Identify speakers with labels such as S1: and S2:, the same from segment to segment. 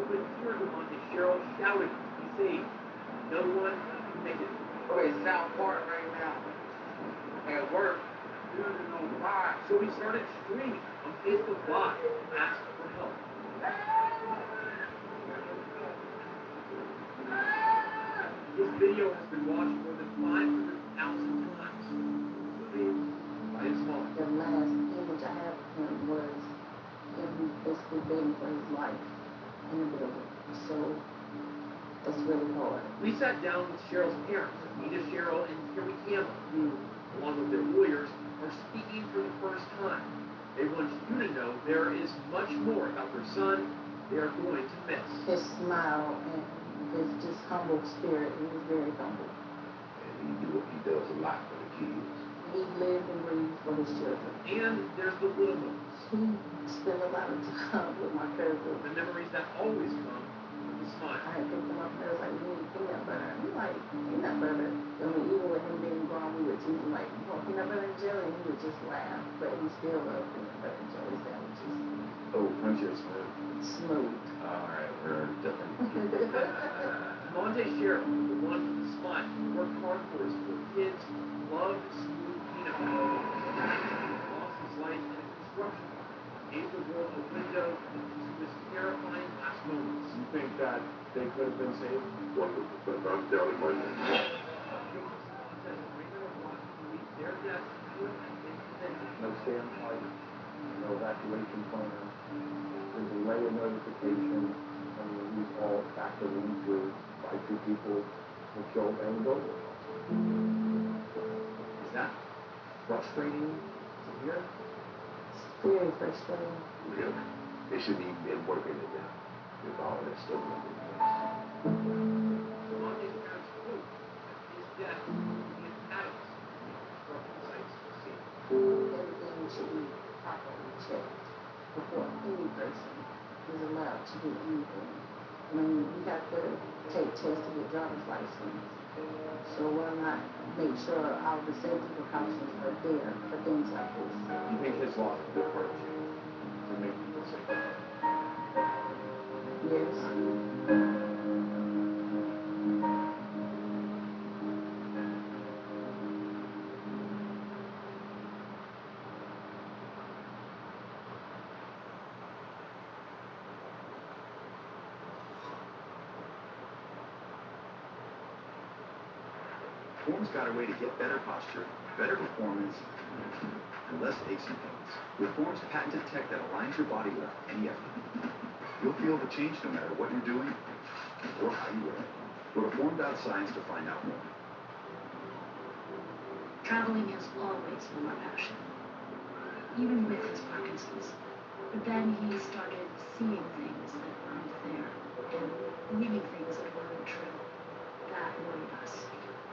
S1: could hear Devontae Sherrill shouting to be saved. No one could make it.
S2: Okay, South Park right now. At work.
S1: So he started streaming on Facebook Live and asked for help. His video has been watched more than 500,000 times, including by his mom.
S3: The last image I have of him was him basically begging for his life in the building. So that's really hard.
S1: We sat down with Sherrill's parents, Anita Sherrill and Terry Campbell, who, along with their lawyers, are speaking for the first time. They want you to know there is much more about their son they are going to miss.
S3: His smile and his just humble spirit, he was very humble.
S4: And he does a lot for the kids.
S3: He lived and breathed for his children.
S1: And there's the little moments.
S3: He spent a lot of time with my cousin.
S1: The memories that always come with a smile.
S3: I had picked him up and I was like, you need peanut butter. He's like, peanut butter? I mean, even with him being grown, we would tease him like, you want peanut butter and jelly? And he would just laugh. But he still loved peanut butter and jelly sandwiches.
S4: Oh, crunchy or smooth?
S3: Smooth.
S4: Alright, we're different.
S1: Devontae Sherrill, the one with the smile, worked hard for his four kids, loved smooth peanut butter. Lost his life in a construction fire, gave the world a window into his terrifying last moments.
S5: You think that they could have been saved?
S4: 100%. I'm telling you.
S1: Their deaths could have been prevented.
S5: No standpipe, no evacuation plan, the delay of notification, and these all factored into why 2 people were killed and over.
S1: Is that frustrating to hear?
S3: It's very frustrating.
S4: Really? They shouldn't even been working it down with all that stuff in place.
S1: Devontae's parents hope that his death will be a catalyst for construction sites to see.
S3: Everything should be properly checked before any person is allowed to do anything. I mean, you have to take tests to get driver's license. So why not make sure all the safety precautions are there for things like this?
S5: You think his loss will be a part of change to make people safer?
S3: Yes.
S6: Form's got a way to get better posture, better performance, and less aches and pains. With Form's patented tech that aligns your body with any effort. You'll feel the change no matter what you're doing or how you wear it. Go to Form.science to find out more.
S7: Traveling has always been my passion, even with his Parkinson's. But then he started seeing things that weren't there and believing things that weren't true. That worried us.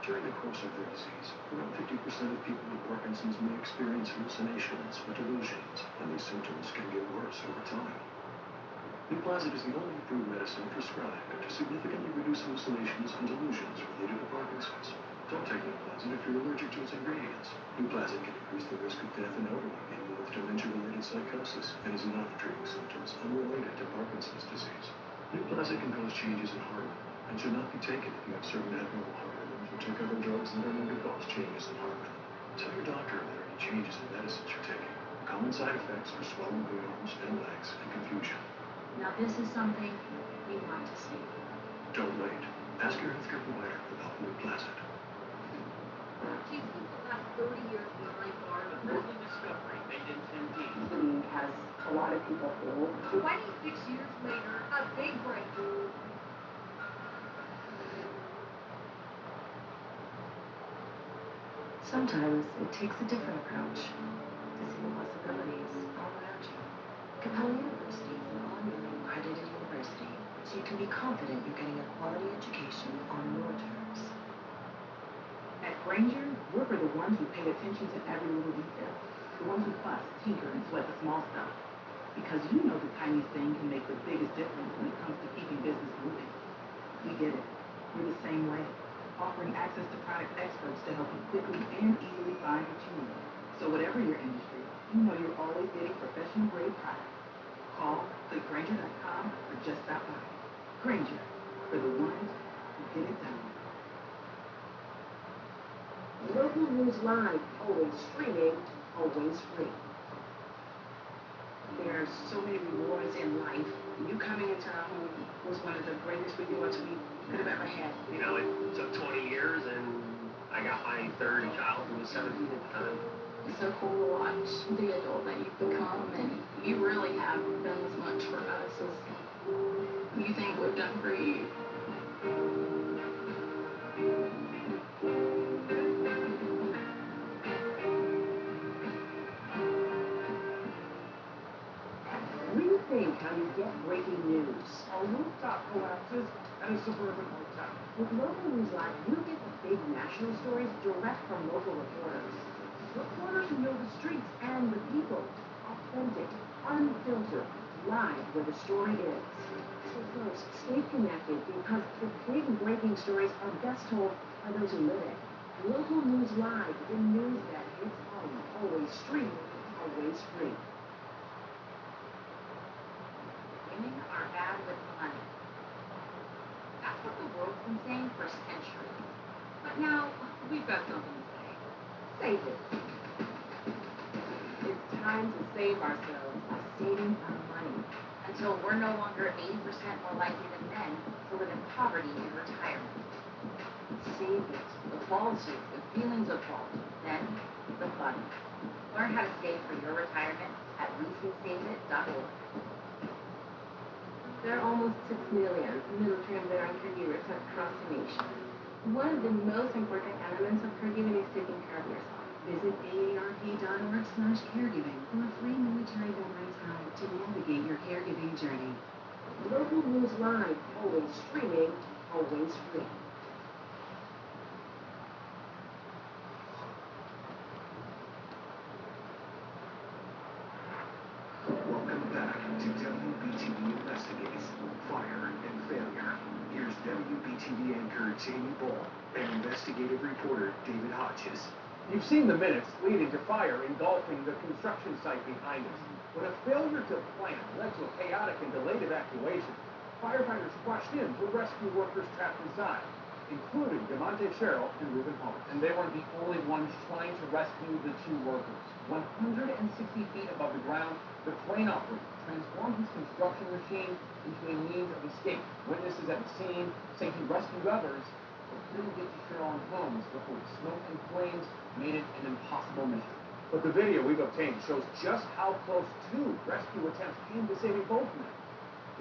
S8: During the course of their disease, around 50% of people with Parkinson's may experience hallucinations or delusions, and these symptoms can get worse over time. Nuplazid is the only approved medicine prescribed to significantly reduce hallucinations and delusions related to Parkinson's. Don't take Nuplazid if you're allergic to its ingredients. Nuplazid can increase the risk of death in elderly people with dementia-related psychosis and is not treating symptoms unrelated to Parkinson's disease. Nuplazid can cause changes in heart rhythm and should not be taken if you have certain abnormal heart rhythms or take other drugs that are known to cause changes in heart rhythm. Tell your doctor if there are any changes in medicines you're taking. Common side effects are swelling of the arms and legs and confusion.
S7: Now this is something we want to see.
S8: Don't wait. Ask your healthcare provider about Nuplazid.
S9: She's spent the last 30 years behind bars.
S1: Early discovery made in Tempe.
S3: He has a lot of people ill.
S9: 26 years later, a big breakthrough.
S10: Sometimes it takes a different approach to see the possibilities all around you. Capella University is an honorary accredited university, so you can be confident you're getting a quality education on your terms.
S11: At Granger, we're for the ones who pay attention to every little detail. The ones who fuss, tinker, and sweat the small stuff. Because you know the tiniest thing can make the biggest difference when it comes to keeping business moving. We get it. We're the same way. Offering access to product experts to help you quickly and easily find what you need. So whatever your industry, you know you're always getting professional grade product. Call, click Granger.com, or just stop by. Granger, for the ones who get it done.
S10: Local News Live, always streaming, always free.
S11: There are so many rewards in life. You coming into our home was one of the greatest rewards we could have ever had.
S1: You know, it took 20 years, and I got my third child who was 17 at the time.
S7: It's so cool to watch the adult that you've become, and you really have done as much for us as you think we've done for you.
S10: Rethink how you get breaking news.
S1: A rooftop collapses at a suburban hotel.
S10: With Local News Live, you get the big national stories direct from local reporters. Reporters who know the streets and the people. Authentic, unfiltered, live where the story is. So folks, stay connected because the big breaking stories are best told by those who live it. Local News Live, the news that hits home, always streaming, always free.
S9: Women are bad with money. That's what the world's been saying for centuries. But now, we've got something to say.
S10: Save it. It's time to save ourselves by saving our money.
S9: Until we're no longer 80% more likely than men to live in poverty in retirement.
S10: Save it.
S9: The falsehoods, the feelings of fault, then the fun. Learn how to save for your retirement at WeCanSaveIt.org.
S10: There are almost 6 million military and veteran caregivers across the nation. One of the most important elements of caregiving is taking care of yourself.
S11: Visit aarp.org/caregiving for a free military veterans guide to navigate your caregiving journey.
S10: Local News Live, always streaming, always free.
S6: Welcome back to WBTV Investigates Fire and Failure. Here's WBTV anchor Jamie Ball and investigative reporter David Hodges.
S1: You've seen the minutes leading to fire engulfing the construction site behind us. When a failure to plan led to a chaotic and delayed evacuation, firefighters rushed in to rescue workers trapped inside, including DeMonte Sherrill and Reuben Holmes. And they weren't the only ones trying to rescue the two workers. 160 feet above the ground, the crane operator transformed his construction machine into a means of escape. Witnesses at the scene say he rescued others, but couldn't get to Sherrill and Holmes before the smoke and flames made it an impossible mission. But the video we've obtained shows just how close 2 rescue attempts came to saving both men.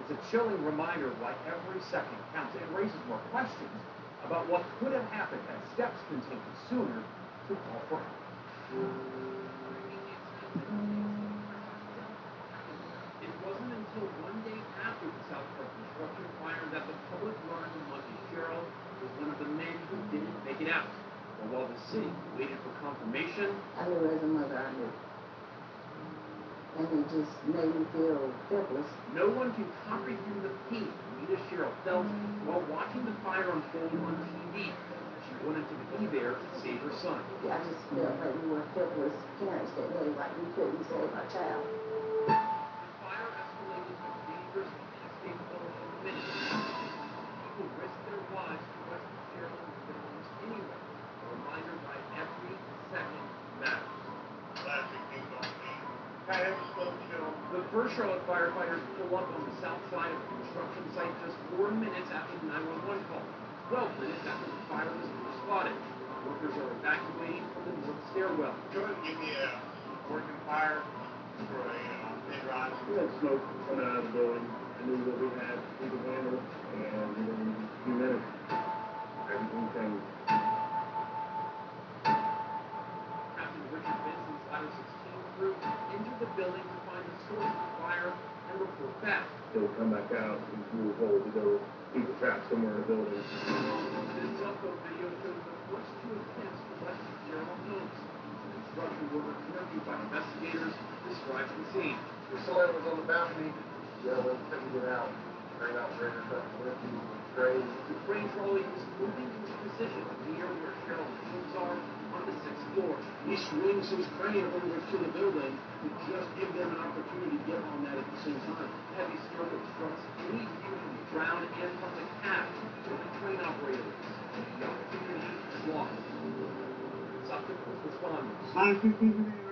S1: It's a chilling reminder of why every second counts and raises more questions about what could have happened had steps been taken sooner to call for help. It wasn't until one day after the South Park construction fire that the public learned Monty Sherrill was one of the men who didn't make it out. But while the city waited for confirmation,
S3: I knew as a mother, I knew. And it just made me feel helpless.
S1: no one can comprehend the pain Anita Sherrill felt while watching the fire unfold on TV. She wanted to be there to save her son.
S3: I just felt like we were helpless parents that day, like we couldn't save our child.
S1: The fire escalated to dangerous and inescapable in minutes. People risked their lives to rescue Sherrill and their homes anyway. A reminder why every second matters. The first Charlotte firefighters pull up on the south side of the construction site just 4 minutes after the 911 call. 12 minutes after the fire was first spotted. Workers are evacuating from the north stairwell.
S2: Jordan, give me a working fire for a big rod.
S5: We had smoke coming out of the building. I knew what we could handle, and within a few minutes, everything changed.
S1: Captain Richard Benson's Ladder 16 crew entered the building to find the source of the fire and report back.
S5: They would come back out and we were told to go people trapped somewhere in the building.
S1: This cell phone video shows the first 2 attempts to rescue Sherrill Holmes. The construction worker interviewed by investigators describes the scene.
S5: Somebody was on the balcony, yelling, couldn't get out. Crane operator couldn't lift him, crane.
S1: The crane trolley is moving into position near where Sherrill and Holmes are on the 6th floor. The
S8: he swings his crane over to the building to just give them an opportunity to get on that at the same time.
S1: Heavy steel obstructs any view from the ground and from the cab to the crane operators. The opportunity is lost. Suffolk responders.
S2: 9:15 minutes.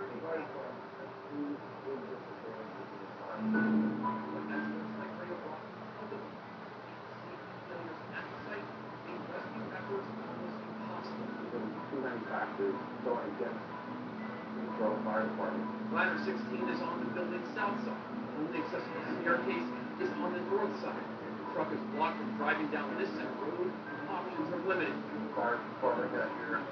S5: Too many factors going against the Charlotte Fire Department.
S1: Ladder 16 is on the building's south side. The only accessible staircase is on the north side. The truck is blocked from driving down this center road. Options are limited.
S5: The fire department got here,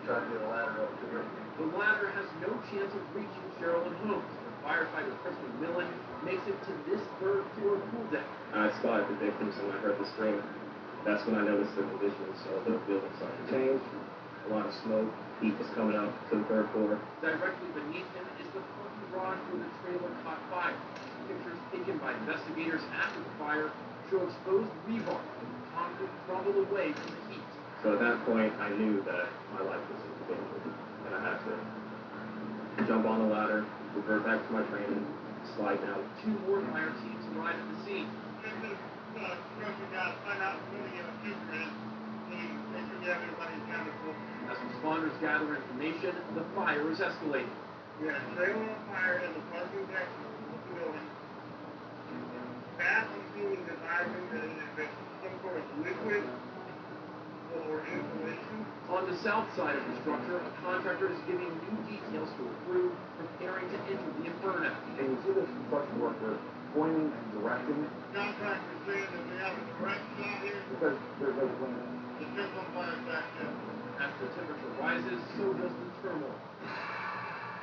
S5: try to get a ladder up to it.
S1: The ladder has no chance of reaching Sherilyn Homes. When firefighter Chris McMillan makes it to this third floor pool deck.
S12: I spotted the victims and I heard the screaming. That's when I noticed the conditions of the building started to change. A lot of smoke, heat was coming up to the third floor.
S1: Directly beneath him is the parking garage where the trailer caught fire. Pictures taken by investigators after the fire show exposed rebar and concrete crumbled away from the heat.
S12: So at that point, I knew that my life was in danger, and I had to jump on the ladder, revert back to my training, slide down.
S1: 2 more fire teams arrive at the scene. As responders gather information, the fire is escalating.
S2: Yeah, trailer on fire in the parking deck of the building. That I'm seeing is advising that it has been some sort of liquid or insulation.
S1: On the south side of the structure, a contractor is giving new details to a crew preparing to enter the inferno.
S5: And you see this construction worker pointing and directing
S2: Contractor saying that we have a direct shot here.
S5: because there's no plan.
S2: The central fire station.
S1: As the temperature rises, so does the turmoil.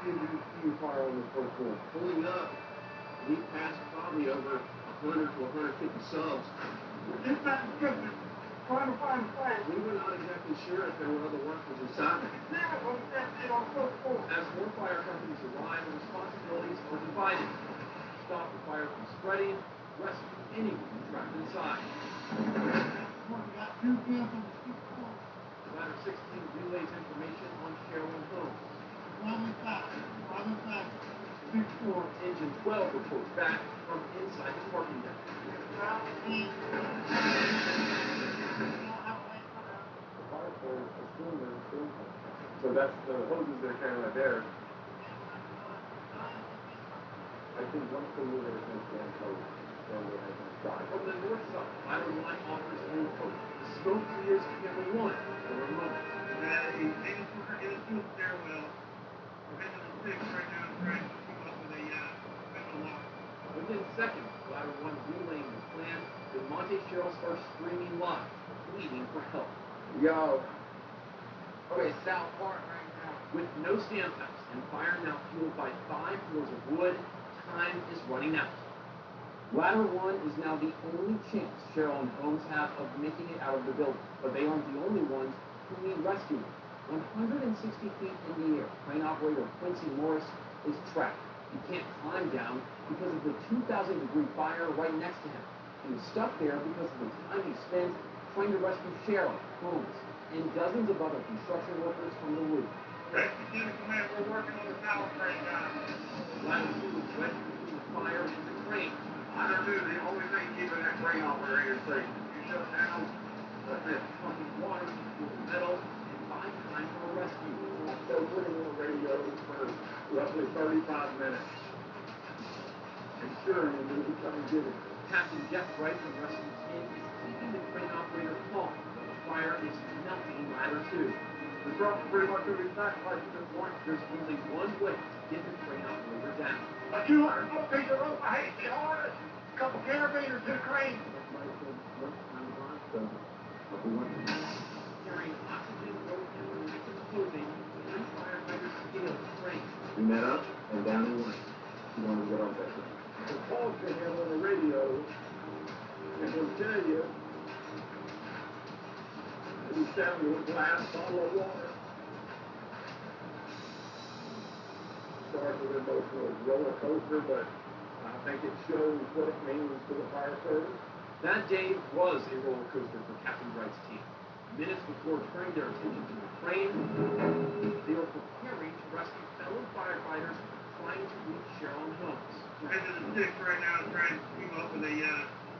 S5: You fire on the first floor.
S8: Pulling up, we passed probably over 100 to 150 subs.
S2: It's not descriptive. Trying to find a flag.
S8: We were not exactly sure if there were other workers inside.
S2: Yeah, well, that's it on first floor.
S1: As more fire companies arrive, the responsibilities are divided. Stop the fire from spreading, rescue anyone trapped inside.
S2: We got 2 kills on the 6th floor.
S1: Ladder 16 relays information on Sherilyn Homes.
S2: Robin Fox, 6th floor.
S1: Engine 12 reports back from inside the parking deck.
S5: The fire force assume they're still. So that's the hoses they're carrying right there. I think once they move everything to one coast, then they have to stop.
S1: From the north side, Ladder 1 offers new hope. The smoke clears camera 1 for a moment.
S2: That a in a stairwell. Heading to 6 right now, trying to come up with a lock.
S1: Within seconds, Ladder 1 relaying the plan, DeMonte Sherrill starts screaming live, pleading for help.
S5: Yo.
S1: Okay, South Park right now. With no standpipes and fire now fueled by 5 floors of wood, time is running out. Ladder 1 is now the only chance Sherilyn Homes have of making it out of the building, but they aren't the only ones who need rescuing. 160 feet in the air, crane operator Quincy Morris is trapped. He can't climb down because of the 2,000-degree fire right next to him. He was stuck there because of the time he spent trying to rescue Sherilyn Homes and dozens of other construction workers from the roof.
S2: Rescue Unit Command, we're working on the tower crane now.
S1: Ladder 2 is wedged between the fire and the crane.
S2: Ladder 2, the only thing keeping that crane operator safe. You shut down, that's it.
S1: Pumping water to fuel the metal and buy time for a rescue.
S5: So putting on the radio for roughly 35 minutes. Ensuring that we come and get it.
S1: Captain Jeff Wright from Rescue Team is keeping the crane operator calm. The fire is melting Ladder 2.
S2: The truck's pretty much going to be sacrificed at this point.
S1: There's only one way to get the crane operator down.
S2: A 200-foot piece of rope, I hate to hard it. Couple carabiners to the crane.
S1: Carrying oxygen, rope, and protective clothing, 3 firefighters scale the crane.
S12: We met up and down in one. He wanted to get on that.
S5: To talk to him on the radio, and he'll tell you that he's down to a glass bottle of water. Starts with an emotional roller coaster, but I think it shows what it means to the fire service.
S1: That day was a roller coaster for Captain Wright's team. Minutes before turning their attention to the crane, they were preparing to rescue fellow firefighters trying to reach Cheryl Holmes.
S2: Head to the six right now to try and keep up with a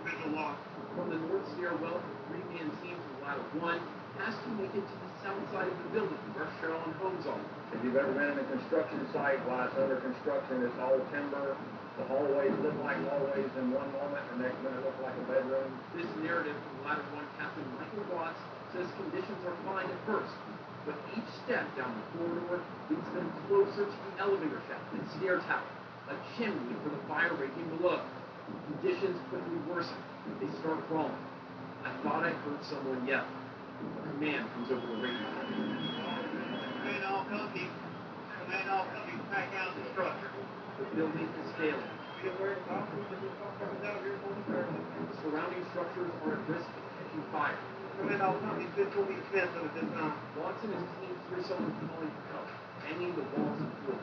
S2: visual loss.
S1: From the north stairwell, the three-man team from ladder 1 has to make it to the south side of the building where Cheryl and Holmes are.
S5: If you've ever been in a construction site while it's under construction, it's all timber. The hallways look like hallways in one moment, or next minute look like a bedroom.
S1: This narrative from ladder 1 Captain Michael Watts says conditions are fine at first, but each step down the corridor leads them closer to the elevator shaft and stair tower, a chimney for the fire raging below. Conditions quickly worsen. They start crawling. I thought I heard someone yell. A command comes over the radio.
S2: Command all companies. Command all companies back out the structure.
S1: The building is failing.
S2: Be aware of officers that will come out here momentarily.
S1: The surrounding structures are at risk of catching fire.
S2: Command all companies, this will be Smith at this time.
S1: Watson and his team hear someone calling for help, banging the walls and floor.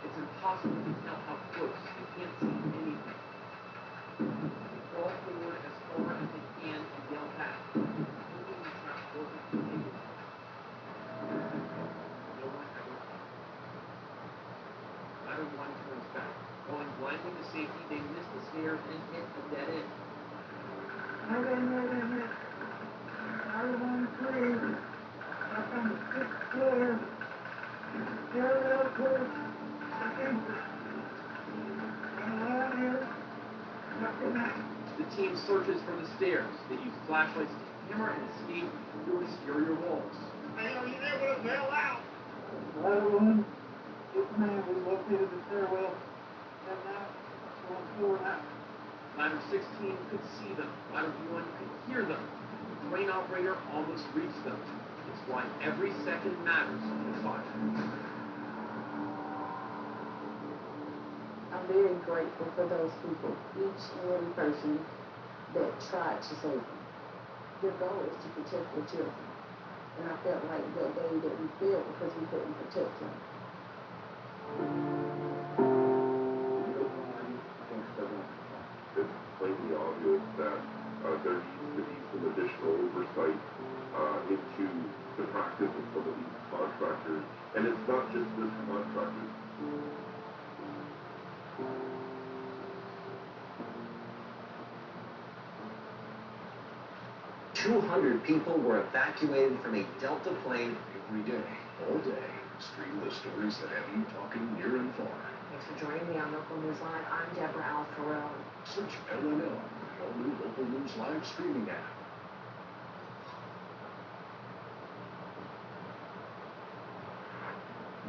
S1: It's impossible to tell how close. They can't see anything. They crawl forward as far as they can and yell back. Hoping the trap door will be able to. No one ever comes. Ladder 1 turns back. Going blindly to safety, they miss the stairs and hit a dead end.
S2: Ladder 1, clear. Up on the 6th floor. Parallel course. Second. Coming out here. After that.
S1: The team searches from the stairs. They use flashlights to hammer and escape through exterior walls.
S2: Hey, are you there with us? Bail out.
S5: Ladder 1, this man was located the stairwell. And now, on floor now.
S1: Ladder 16 could see them. Ladder 1 could hear them. The crane operator almost reached them. It's why every second matters in fire.
S3: I'm very grateful for those people, each and every person that tried to save them. Their goal is to protect their children. And I felt like that day that we failed because we couldn't protect them.
S4: It's plainly obvious that there needs to be some additional oversight into the practice of some of these contractors. And it's not just this contractor.
S13: 200 people were evacuated from a Delta plane
S8: every day, all day. Stream the stories that have you talking near and far.
S10: Thanks for joining me on Local News Live. I'm Deborah Alfarell.
S8: Search LNL, the all-new Local News Live streaming app.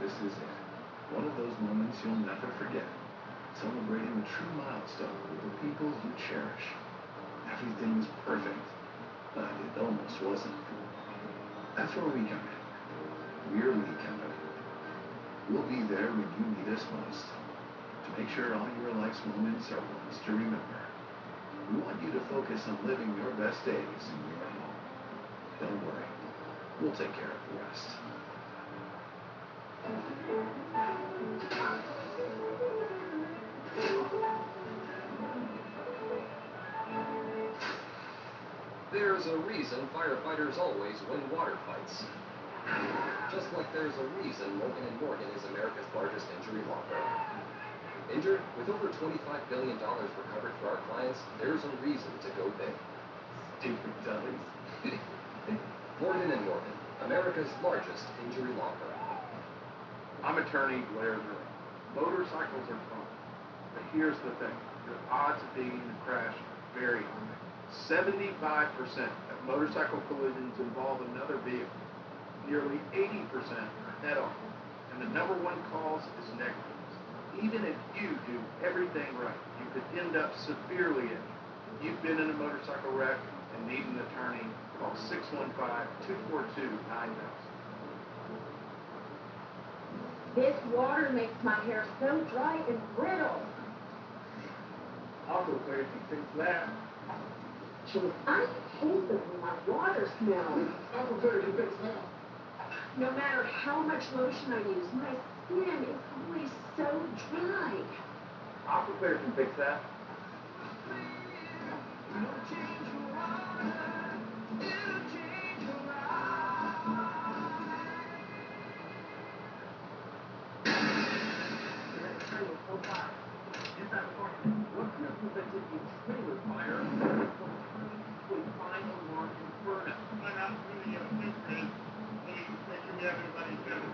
S8: This is it. One of those moments you'll never forget. Celebrating a true milestone with the people you cherish. Everything's perfect, but it almost wasn't. That's where we come in. We're Lee Company. We'll be there when you need us most. To make sure all your life's moments are ones to remember. We want you to focus on living your best days in your home. Don't worry. We'll take care of the rest.
S14: There's a reason firefighters always win water fights. Just like there's a reason Morgan & Morgan is America's largest injury law firm. Injured? With over $25 billion recovered for our clients, there's a reason to go big.
S8: Stupid dummies.
S14: Morgan & Morgan, America's largest injury law firm.
S15: I'm attorney Blair Miller. Motorcycles are fun, but here's the thing. The odds of being in a crash are very high. 75% of motorcycle collisions involve another vehicle. Nearly 80% are head-on. And the number one cause is negligence. Even if you do everything right, you could end up severely injured. You've been in a motorcycle wreck and need an attorney, call 615-242-9000.
S16: This water makes my hair so dry and brittle.
S2: Also, Claire, you fix that.
S16: Jeez, I hate it when my water smells.
S2: Uncle Claire, you fix that.
S16: No matter how much lotion I use, my skin is always so dry.
S2: Uncle Claire can fix that.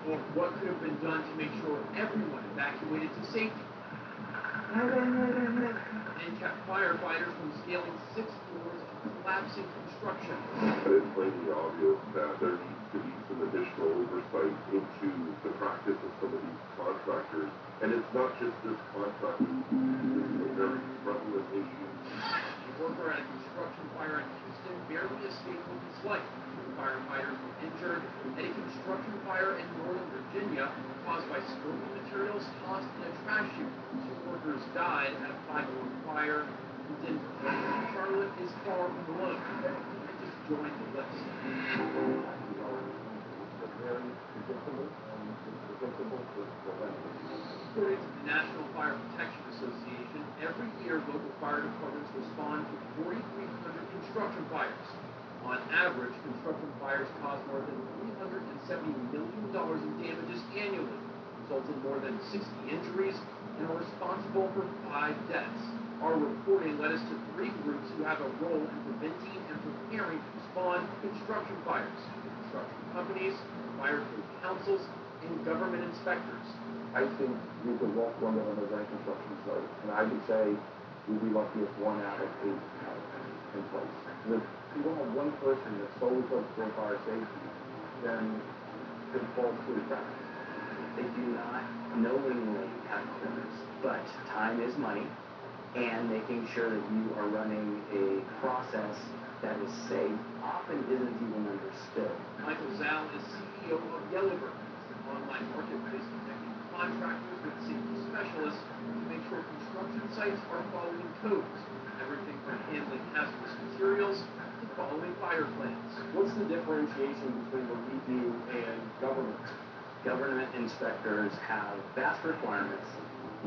S1: What could have been done to make sure everyone evacuated to safety? And kept firefighters from scaling 6 floors of collapsing construction.
S4: It's plainly obvious that there needs to be some additional oversight into the practice of some of these contractors. And it's not just this contractor. This is a very prevalent issue.
S1: A worker at a construction fire in Houston barely escaped with his life. Firefighters were injured at a construction fire in Northern Virginia caused by smoky materials tossed in a trash chute. 2 workers died at a 5-alarm fire in Denver. Charlotte is far from alone. I just joined the list.
S5: Very predictable and predictable with preventable.
S1: According to the National Fire Protection Association, every year local fire departments respond to 4,300 construction fires. On average, construction fires cause more than $370 million in damages annually, result in more than 60 injuries, and are responsible for 5 deaths. Our reporting led us to 3 groups who have a role in preventing and preparing to respond to construction fires: construction companies, fire code councils, and government inspectors.
S5: I think we could walk one of them as a construction site, and I would say we'd be lucky if 1 out of 8 in place. If you don't have one person that's solely focused on fire safety, then it falls through the cracks.
S17: They do not knowingly cut corners, but time is money, and making sure that you are running a process that is safe often isn't even understood.
S1: Michael Zal is CEO of Yellowbird, an online marketplace connecting contractors with safety specialists to make sure construction sites are following codes. Everything from handling hazardous materials to following fire plans.
S12: What's the differentiation between what we do and government?
S17: Government inspectors have vast requirements,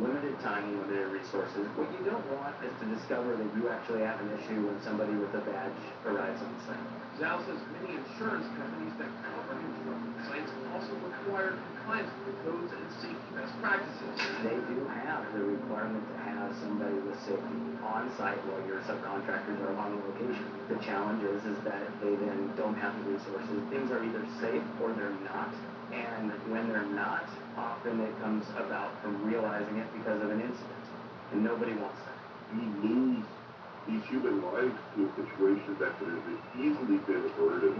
S17: limited time and limited resources. What you don't want is to discover that you actually have an issue when somebody with a badge arrives on site.
S1: Zal says many insurance companies that cover construction sites also require compliance with the codes and safety best practices.
S17: They do have the requirement to have somebody with safety on site while your subcontractors are on location. The challenge is that they then don't have the resources. Things are either safe or they're not. And when they're not, often it comes about from realizing it because of an incident. And nobody wants that.
S4: We lose these human lives to a situation that could have easily been averted.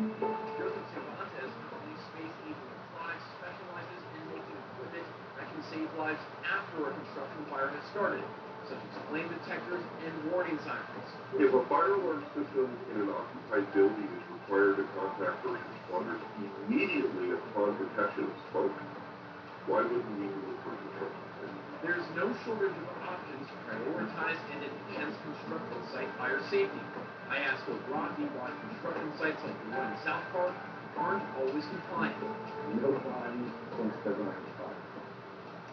S1: Joseph Cervantes, company Space Eagle Electronics, specializes in making equipment that can save lives after a construction fire has started, such as flame detectors and warning sirens.
S4: If a fire alarm system in an occupied building is required to contact first responders immediately upon detection of smoke, why wouldn't we do it for construction sites?
S1: There's no shortage of options to prioritize and enhance construction site fire safety. I asked Phil Rocky why construction sites like the one in South Park aren't always compliant.
S5: Nobody thinks they're going to respond.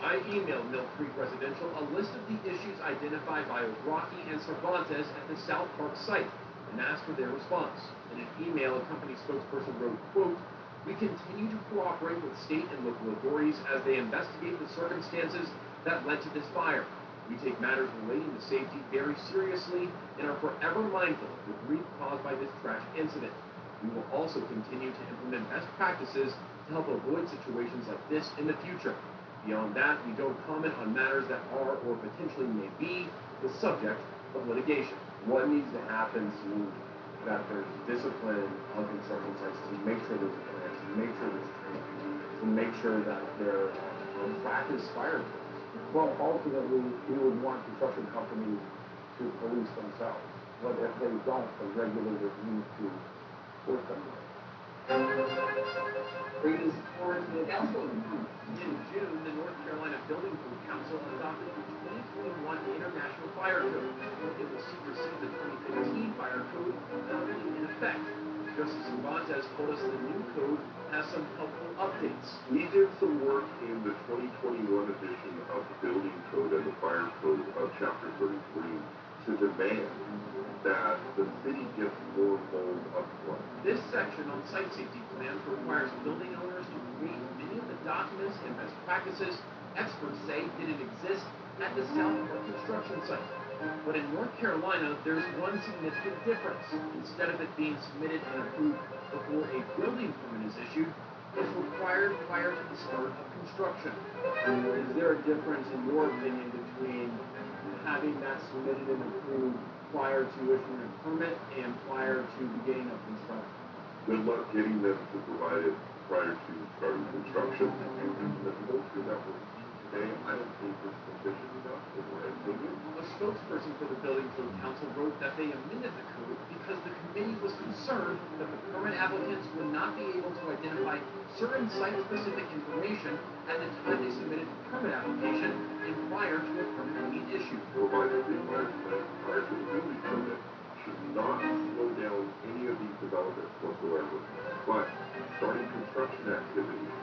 S1: I emailed Mill Creek Residential a list of the issues identified by Rocky and Cervantes at the South Park site and asked for their response. In an email, a company spokesperson wrote, quote, "We continue to cooperate with state and local authorities as they investigate the circumstances that led to this fire. We take matters relating to safety very seriously and are forever mindful of the grief caused by this tragic incident. We will also continue to implement best practices to help avoid situations like this in the future. Beyond that, we don't comment on matters that are or potentially may be the subject of litigation."
S15: What needs to happen so that there's discipline on construction sites to make sure there's a plan, to make sure there's training, to make sure that there are practice fire drills?
S5: Well, ultimately, we would want construction companies to police themselves. But if they don't, the regulators need to force them to.
S1: Bring this forward to the council. In June, the North Carolina Building Code Council adopted the 2021 International Fire Code. It will supersede the 2015 Fire Code already in effect. Joseph Cervantes told us the new code has some helpful updates.
S4: We did some work in the 2021 edition of the Building Code and the Fire Code of Chapter 33 to demand that the city gets more involved up front.
S1: This section on site safety plans requires building owners to create many of the documents and best practices experts say didn't exist at the South Park construction site. But in North Carolina, there's one significant difference. Instead of it being submitted and approved before a building permit is issued, it's required prior to the start of construction.
S18: Is there a difference, in your opinion, between having that submitted and approved prior to issuing a permit and prior to beginning of construction?
S4: Good luck getting them to provide it prior to starting construction. But to go through that we're seeing today, I don't think is sufficient enough, in my opinion.
S1: A spokesperson for the Building Code Council wrote that they amended the code because the committee was concerned that the permit applicants would not be able to identify certain site-specific information at the time they submitted the permit application and prior to a permit being issued.
S4: Provided the environment prior to the building permit should not slow down any of these developments whatsoever. But starting construction activities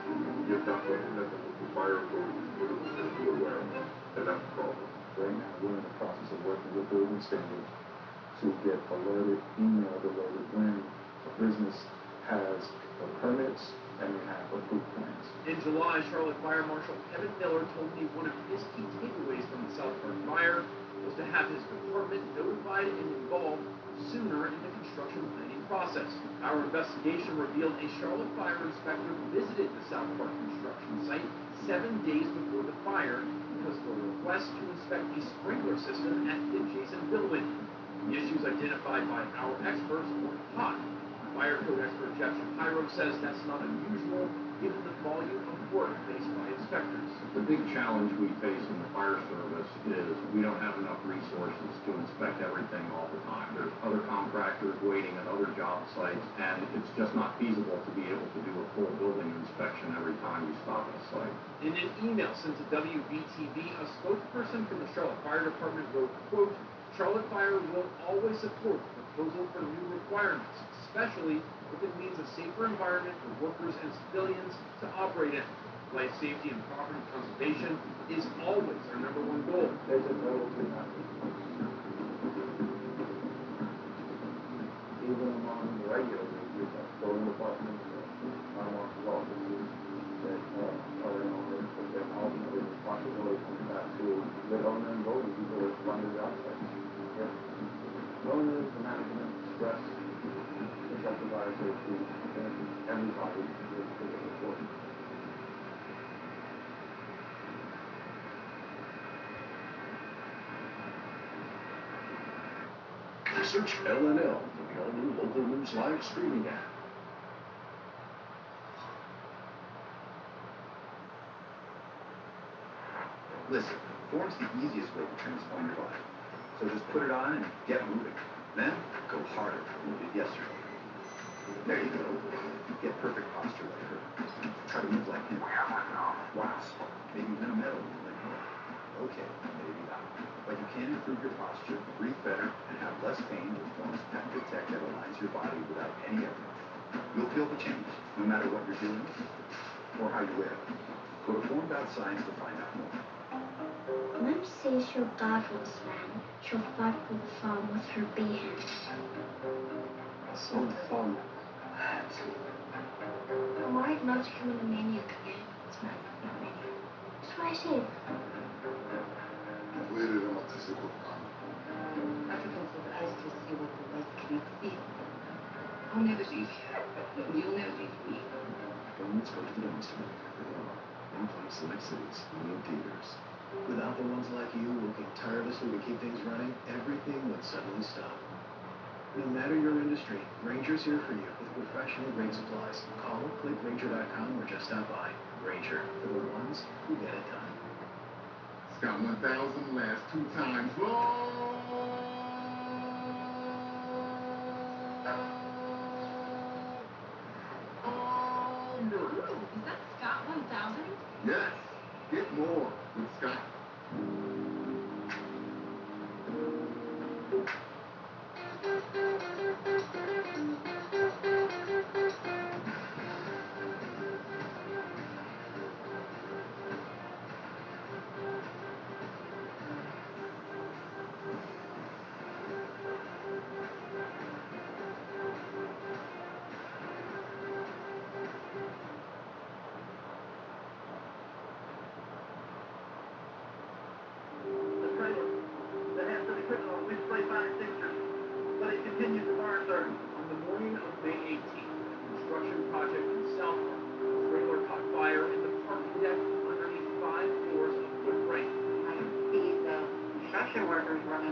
S4: is not something that the fire authority is going to be aware of, and that's a problem.
S5: Right now, we're in the process of working with building standards to get emailed alerted when a business has the permits and we have approved plans.
S1: In July, Charlotte Fire Marshal Kevin Miller told me one of his key takeaways from the South Park fire was to have his department notified and involved sooner in the construction planning process. Our investigation revealed a Charlotte fire inspector visited the South Park construction site 7 days before the fire because of a request to inspect the sprinkler system at the adjacent building. The issues identified by our experts were hot. Fire code expert Jeff Shapiro says that's not unusual given the volume of work faced by inspectors.
S19: The big challenge we face in the fire service is we don't have enough resources to inspect everything all the time. There's other contractors waiting at other job sites, and it's just not feasible to be able to do a full building inspection every time you stop at a site.
S1: In an email sent to WBTV, a spokesperson from the Charlotte Fire Department wrote, quote, Charlotte Fire will always support the proposal for new requirements, especially if it means a safer environment for workers and civilians to operate in. Life safety and property conservation is always our #1 goal.
S5: There's a goal to that. Even among regulators, we have building departments, fire marshal's offices that are in on this, but then ultimately the responsibility comes back to the owner and voting people that run the job sites. Owners, the management, stress, protected fire safety, everybody is important.
S8: Search LNL for the all-new local news live streaming app.
S6: Listen, form's the easiest way to transform your body. So just put it on and get moving. Then go harder than you did yesterday. There you go. Get perfect posture like her. Try to move like him. Once. Maybe win a medal like her. Okay, maybe not. But you can improve your posture, breathe better, and have less pain with Form's patented tech that aligns your body without any effort. You'll feel the change, no matter what you're doing or how you wear it. Go to form.science to find out more.
S20: Mom says you're godless, man. She'll fight for the farm with her bee hands.
S8: I sold the farm.
S20: I'm worried Mom's becoming a maniac again.
S7: It's not maniac.
S20: That's what I said.
S21: Waited on autistic with
S10: Africans with eyes to see what the whites cannot see. I'll never see. You'll never see me.
S8: Governments go to the demonstrate. In place select cities, in theaters. Without the ones like you working tirelessly to keep things running, everything would suddenly stop. No matter your industry, Granger's here for you with professional grade supplies. Call, click Granger.com, or just stop by. Granger, for the ones who get it done.
S21: Scott 1000 last 2 times. Whoa!
S9: Ooh, is that Scott 1000?
S21: Yes, get more with Scott.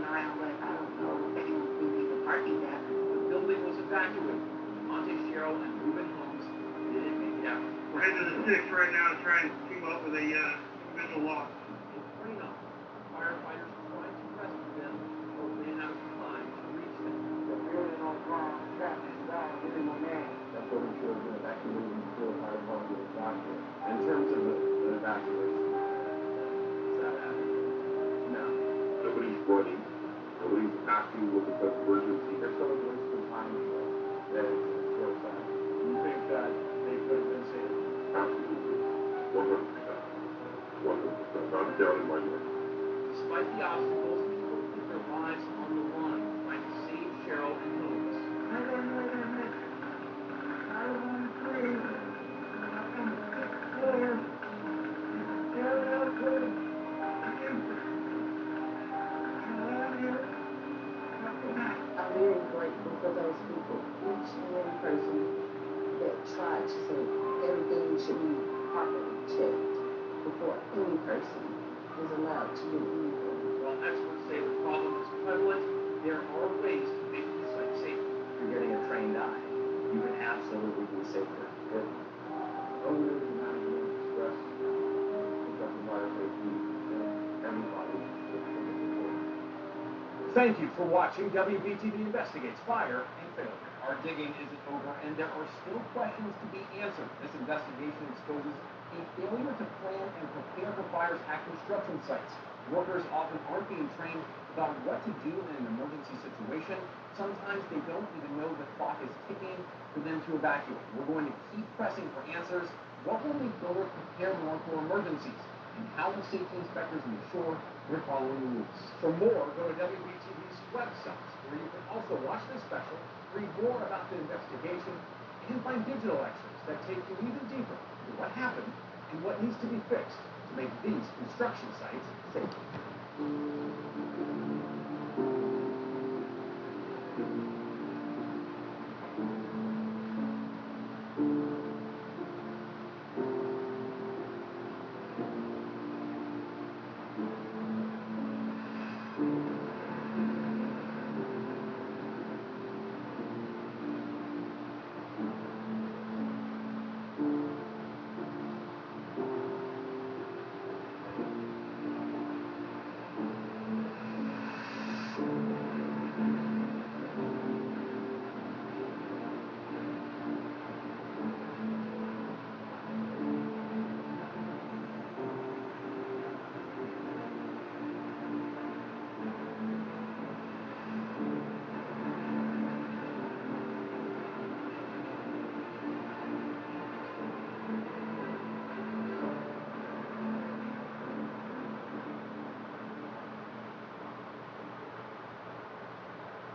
S3: an aisle, but I don't know if we need a parking deck.
S1: The building was evacuated. Monte Cheryl and Ruben Holmes didn't make it out.
S2: We're heading to the 6 right now to try and team up with a individual loss.
S1: In Plano, firefighters tried to rescue them, but ran out of time to reach them.
S5: The building on ground, traffic, down, getting my man. That's what we should have been evacuating before I want to get down here.
S17: In terms of the evacuation, is that happening? No.
S4: Nobody's running. Nobody's acting with a sense of urgency.
S5: There's so much wasted time that it's still fast.
S18: You think that they could have been saved?
S4: Absolutely. 100%. 100%. Not a doubt in my mind.
S1: Despite the obstacles, people put their lives on the line trying to save Cheryl and Holmes.
S3: I don't know that much. I want to breathe. I want to get clear. Get out good. I'm very grateful for those people, each and every person that tried to say everything should be properly checked before any person is allowed to do anything.
S1: While experts say the problem is prevalent, there are ways to make the site safer.
S17: If you're getting a trained eye, you can absolutely be safer. Good.
S5: Owners, management, stress, construction fire safety, everybody.
S11: Thank you for watching WBTV Investigates Fire and Failure. Our digging isn't over, and there are still questions to be answered. This investigation exposes a failure to plan and prepare for fires at construction sites. Workers often aren't being trained about what to do in an emergency situation. Sometimes they don't even know the clock is ticking for them to evacuate. We're going to keep pressing for answers. What will make builders prepare more for emergencies? And how will safety inspectors ensure we're following the rules? For more, go to WBTV's website, where you can also watch this special, read more about the investigation, and find digital extras that take you even deeper into what happened and what needs to be fixed to make these construction sites safe.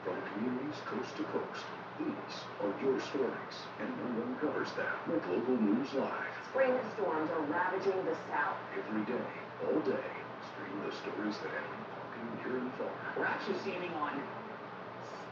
S8: From communities coast to coast, these are your stories, and no one covers them. Global News Live.
S10: Spring storms are ravaging the South.
S8: Every day, all day, stream the stories that have been talking near and far.
S11: We're actually standing on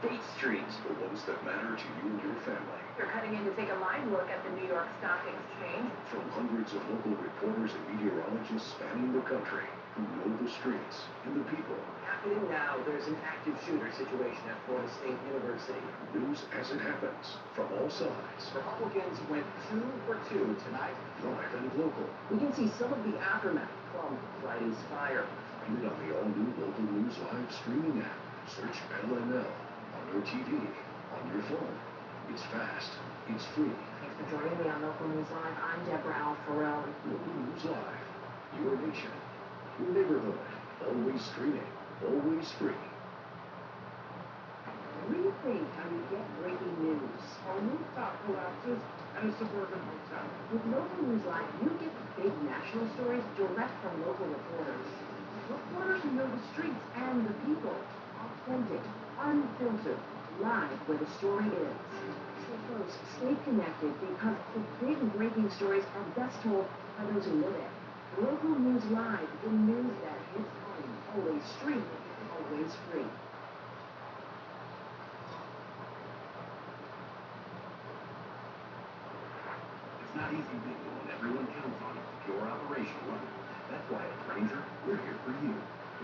S11: State Street.
S8: The ones that matter to you and your family.
S10: You're cutting in to take a live look at the New York Stock Exchange.
S8: From hundreds of local reporters and meteorologists spanning the country who know the streets and the people.
S17: Happening now, there's an active shooter situation at Florida State University.
S8: News as it happens, from all sides.
S11: Republicans went 2 for 2 tonight.
S8: Live and local.
S10: We can see some of the aftermath from Friday's fire.
S8: Find it on the all-new Local News Live streaming app. Search LNL on your TV, on your phone. It's fast. It's free.
S10: Thanks for joining me on Local News Live. I'm Deborah Alfarelli.
S8: Local News Live. Your nation. Your neighborhood. Always streaming. Always free.
S16: Rethink how you get breaking news.
S1: Our rooftop collapses at a suburban hotel.
S16: With Local News Live, you get the big national stories direct from local reporters. Reporters who know the streets and the people. Authentic, unfiltered, live where the story is. So folks, stay connected because the big breaking stories are best told by those who live it. Local News Live, the news that hits home. Always streaming, always free.
S8: It's not easy being when everyone counts on it to secure operational. That's why at Grainger, we're here for you.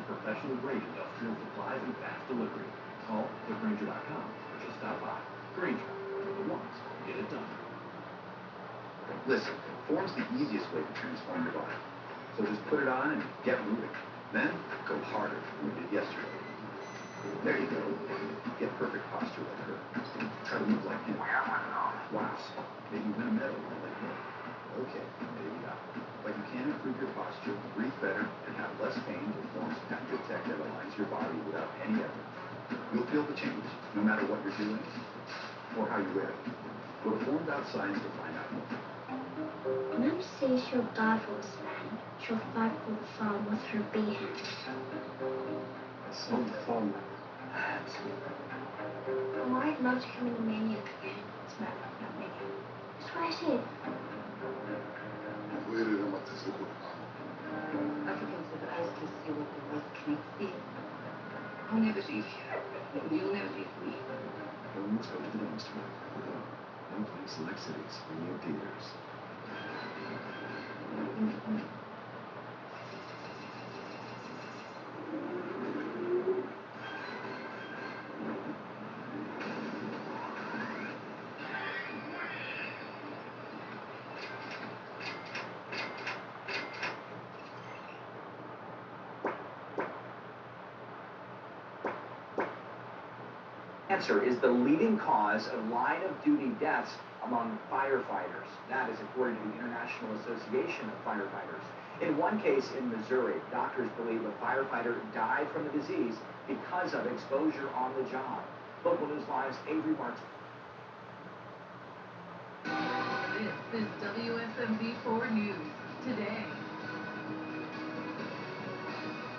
S6: for professional grade industrial supplies and fast delivery. Call Grainger.com or just stop by. Grainger, the ones who get it done. Listen, form's the easiest way to transform your body. So just put it on and get moving. Then go harder than you did yesterday. There you go. Get perfect posture like her. Try to move like him. Wow. Maybe win a medal like him. Okay, maybe not. But you can improve your posture, breathe better, and have less pain with Form's patented tech that aligns your body without any effort. You'll feel the change, no matter what you're doing or how you wear it. Go to Form.science to find out more.
S20: Mom says she'll die for this man. She'll fight for the farm with her bare hands.
S6: So fun. Absolutely.
S20: Mom, I'd love to come in the Maniac again.
S7: It's not Maniac.
S20: That's what I said.
S10: Africans with eyes can see what the rest can't see. I'll never see you. You'll never see me.
S6: Let's go to the dumpster. One place, select cities, new theaters.
S11: Cancer is the leading cause of line-of-duty deaths among firefighters. That is according to the International Association of Firefighters. In one case in Missouri, doctors believe a firefighter died from the disease because of exposure on the job. Local News Live's Avery Martin.
S13: This is WSMV4 News Today.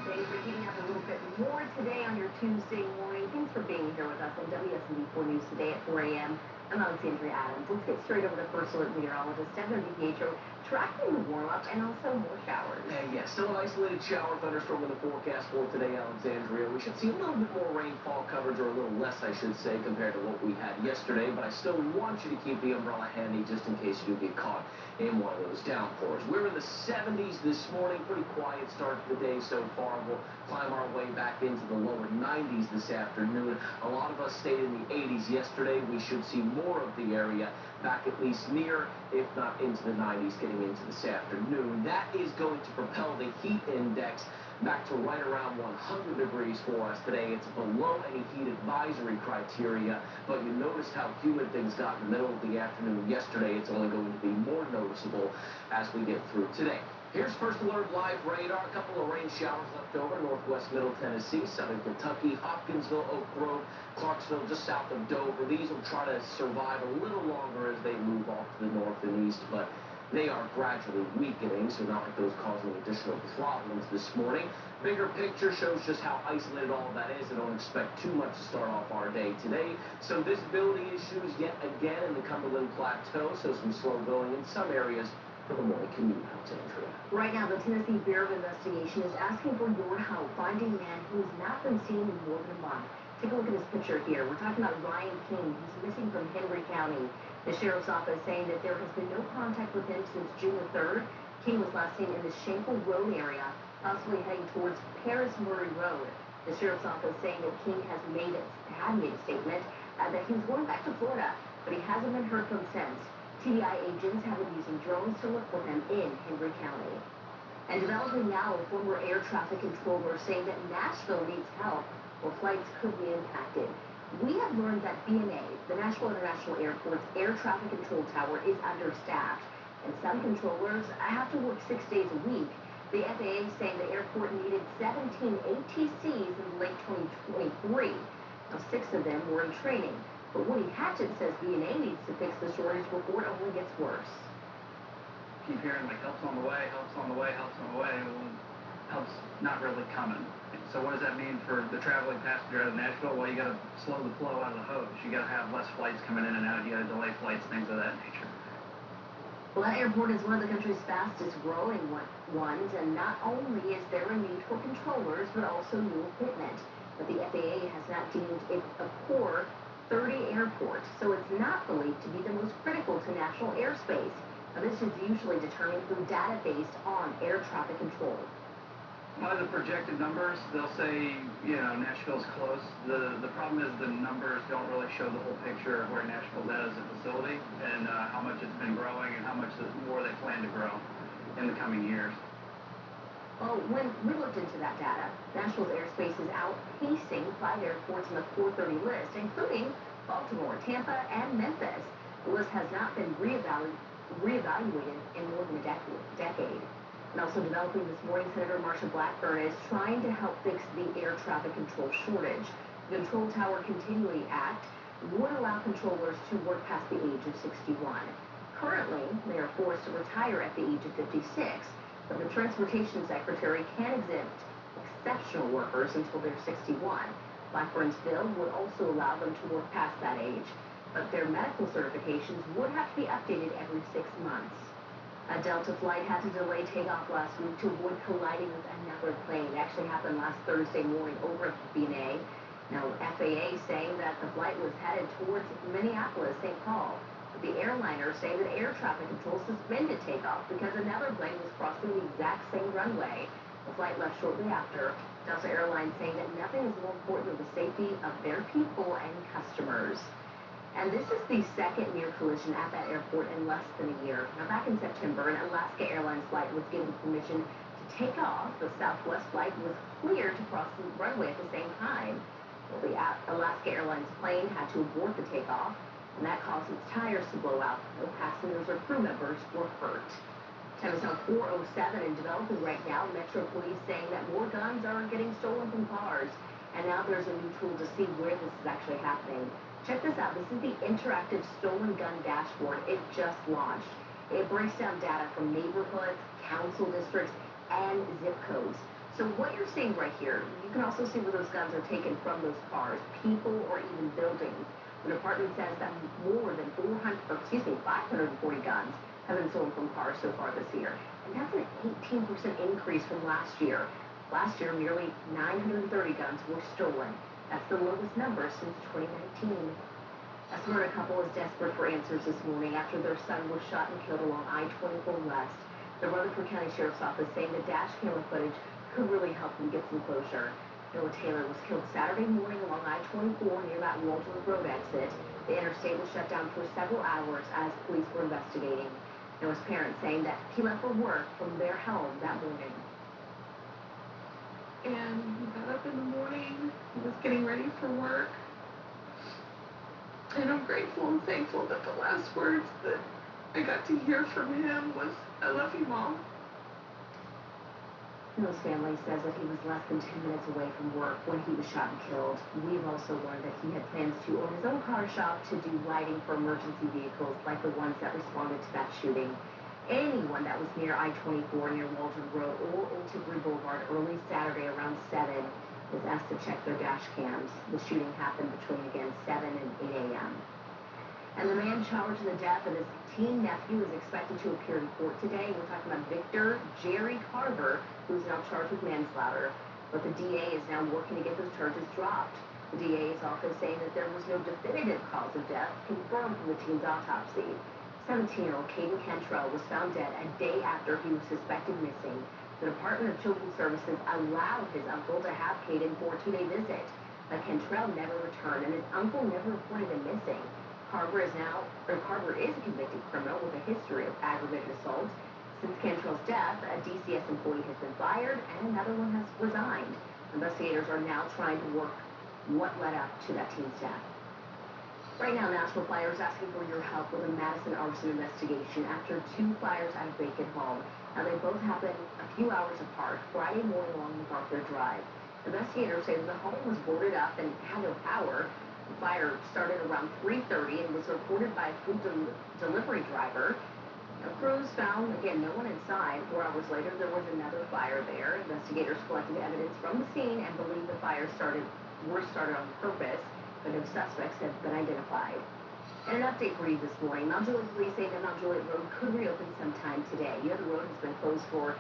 S16: Thanks for keeping up a little bit more today on your Tuesday morning. Thanks for being here with us on WSMV4 News Today at 4 a.m. I'm Alexandria Adams. Let's get straight over to First Alert meteorologist Stefano DiPietro, tracking the warm-up and also more showers.
S22: Yeah, still an isolated shower thunderstorm in the forecast for today, Alexandria. We should see a little bit more rainfall coverage, or a little less, I should say, compared to what we had yesterday, but I still want you to keep the umbrella handy just in case you do get caught in one of those downpours. We're in the 70s this morning, pretty quiet start to the day so far. We'll climb our way back into the lower 90s this afternoon. A lot of us stayed in the 80s yesterday. We should see more of the area back at least near, if not into the 90s, getting into this afternoon. That is going to propel the heat index back to right around 100 degrees for us today. It's below any heat advisory criteria, but you noticed how humid things got in the middle of the afternoon yesterday. It's only going to be more noticeable as we get through today. Here's First Alert Live radar. A couple of rain showers left over. Northwest Middle Tennessee, Southern Kentucky, Hopkinsville, Oak Grove, Clarksville, just south of Dover. These will try to survive a little longer as they move off to the north and east, but they are gradually weakening, so not like those causing additional problems this morning. Bigger picture shows just how isolated all of that is. I don't expect too much to start off our day today. Some visibility issues yet again in the Cumberland Plateau, so some slow going in some areas for the morning commute, Alexandria.
S16: Right now, the Tennessee Bureau of Investigation is asking for your help finding a man who has not been seen in more than a month. Take a look at this picture here. We're talking about Ryan King, who's missing from Henry County. The sheriff's office saying that there has been no contact with him since June the 3rd. King was last seen in the Shankle Road area, possibly heading towards Paris Murray Road. The sheriff's office saying that King had made a statement that he was going back to Florida, but he hasn't been heard from since. TBI agents have been using drones to look for him in Henry County. And developing now, a former air traffic controller saying that Nashville needs help or flights could be impacted. We have learned that BNA, the Nashville International Airport's air traffic control tower, is understaffed, and some controllers have to work 6 days a week. The FAA is saying the airport needed 17 ATCs in late 2023. Now, 6 of them were in training. But Woody Hatchett says BNA needs to fix the shortage before it only gets worse.
S23: Keep hearing like help's on the way, help's on the way, help's on the way. Well, help's not really coming. So what does that mean for the traveling passenger out of Nashville? Well, you got to slow the flow out of the hose. You got to have less flights coming in and out. You got to delay flights, things of that nature.
S16: Well, that airport is one of the country's fastest growing ones, and not only is there a need for controllers, but also new equipment. But the FAA has not deemed it a core 30 airports, so it's not believed to be the most critical to national airspace. Now, this is usually determined through data based on air traffic control.
S23: By the projected numbers, they'll say, you know, Nashville's close. The problem is the numbers don't really show the whole picture of where Nashville's at as a facility and how much it's been growing and how much more they plan to grow in the coming years.
S16: Well, when we looked into that data, Nashville's airspace is outpacing 5 airports in the 430 list, including Baltimore, Tampa, and Memphis. The list has not been reevaluated in more than a decade. And also developing this morning, Senator Marsha Blackburn is trying to help fix the air traffic control shortage. The Control Tower Continuity Act would allow controllers to work past the age of 61. Currently, they are forced to retire at the age of 56, but the Transportation Secretary can exempt exceptional workers until they're 61. Blackburn's bill would also allow them to work past that age, but their medical certifications would have to be updated every 6 months. A Delta flight had to delay takeoff last week to avoid colliding with another plane. It actually happened last Thursday morning over at BNA. Now, FAA saying that the flight was headed towards Minneapolis, St. Paul. But the airliner saying that air traffic control suspended takeoff because another plane was crossing the exact same runway. The flight left shortly after. Delta Airlines saying that nothing is more important than the safety of their people and customers. And this is the second near collision at that airport in less than a year. Now, back in September, an Alaska Airlines flight was given permission to take off. The Southwest flight was cleared to cross the runway at the same time. Well, the Alaska Airlines plane had to abort the takeoff, and that caused its tires to blow out. No passengers or crew members were hurt. Time is now 4:07 and developing right now. Metro Police saying that more guns are getting stolen from cars. And now there's a new tool to see where this is actually happening. Check this out. This is the interactive stolen gun dashboard. It just launched. It breaks down data from neighborhoods, council districts, and zip codes. So what you're seeing right here, you can also see where those guns are taken from those cars, people, or even buildings. The department says that more than 540 guns have been stolen from cars so far this year. And that's an 18% increase from last year. Last year, nearly 930 guns were stolen. That's the lowest number since 2019. A Smyrna couple is desperate for answers this morning after their son was shot and killed along I-24 West. The Rutherford County Sheriff's Office saying the dash camera footage could really help them get some closure. Noah Taylor was killed Saturday morning along I-24 near that Waldron Road exit. The interstate was shut down for several hours as police were investigating. Noah's parents saying that he left for work from their home that morning.
S12: And he got up in the morning, he was getting ready for work. And I'm grateful and thankful that the last words that I got to hear from him was, "I love you, Mom."
S16: Noah's family says that he was less than 10 minutes away from work when he was shot and killed. We've also learned that he had plans to own his own car shop to do lighting for emergency vehicles like the ones that responded to that shooting. Anyone that was near I-24 near Waldron Road or Old Tilbury Boulevard early Saturday around 7 was asked to check their dash cams. The shooting happened between, again, 7 and 8 a.m. And the man charged in the death of his teen nephew is expected to appear in court today. We're talking about Victor Jerry Carver, who's now charged with manslaughter. But the DA is now working to get those charges dropped. The DA's office saying that there was no definitive cause of death confirmed from the teen's autopsy. 17-year-old Caden Cantrell was found dead a day after he was suspected missing. The Department of Children's Services allowed his uncle to have Caden for a 2-day visit, but Cantrell never returned, and his uncle never reported him missing. Carver is a convicted criminal with a history of aggravated assault. Since Cantrell's death, a DCS employee has been fired, and another one has resigned. Investigators are now trying to work what led up to that teen's death. Right now, National Fire is asking for your help with a Madison arson investigation after 2 fires at a vacant home. Now, they both happened a few hours apart, Friday morning along MacArthur Drive. Investigators say that the home was boarded up and had no power. The fire started around 3:30 and was reported by a food delivery driver. Now, crews found, again, no one inside. 4 hours later, there was another fire there. Investigators collected evidence from the scene and believe the fires were started on purpose, but no suspects have been identified. And an update for you this morning. Mount Juliet police say that Mount Juliet Road could reopen sometime today. The road has been closed for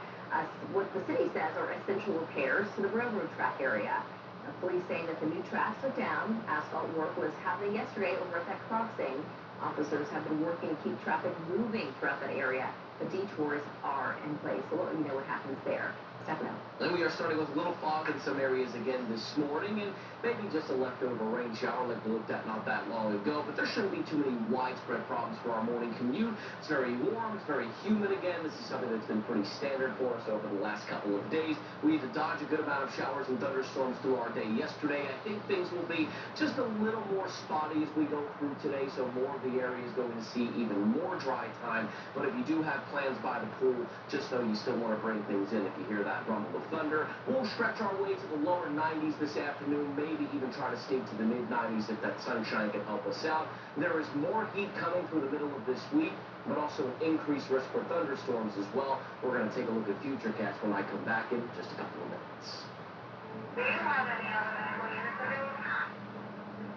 S16: what the city says are essential repairs to the railroad track area. Now, police saying that the new tracks are down. Asphalt work was happening yesterday over at that crossing. Officers have been working to keep traffic moving throughout that area. The detours are in place. So we'll let you know what happens there.
S10: 7-0.
S22: And we are starting with a little fog in some areas again this morning, and maybe just a leftover rain shower like we looked at not that long ago, but there shouldn't be too many widespread problems for our morning commute. It's very warm, it's very humid again. This is something that's been pretty standard for us over the last couple of days. We had to dodge a good amount of showers and thunderstorms through our day yesterday. I think things will be just a little more spotty as we go through today, so more of the area is going to see even more dry time. But if you do have plans by the pool, just know you still want to bring things in if you hear that rumble of thunder. We'll stretch our way to the lower 90s this afternoon, maybe even try to skate to the mid-90s if that sunshine can help us out. There is more heat coming through the middle of this week, but also an increased risk for thunderstorms as well. We're going to take a look at futurecast when I come back in just a couple of minutes.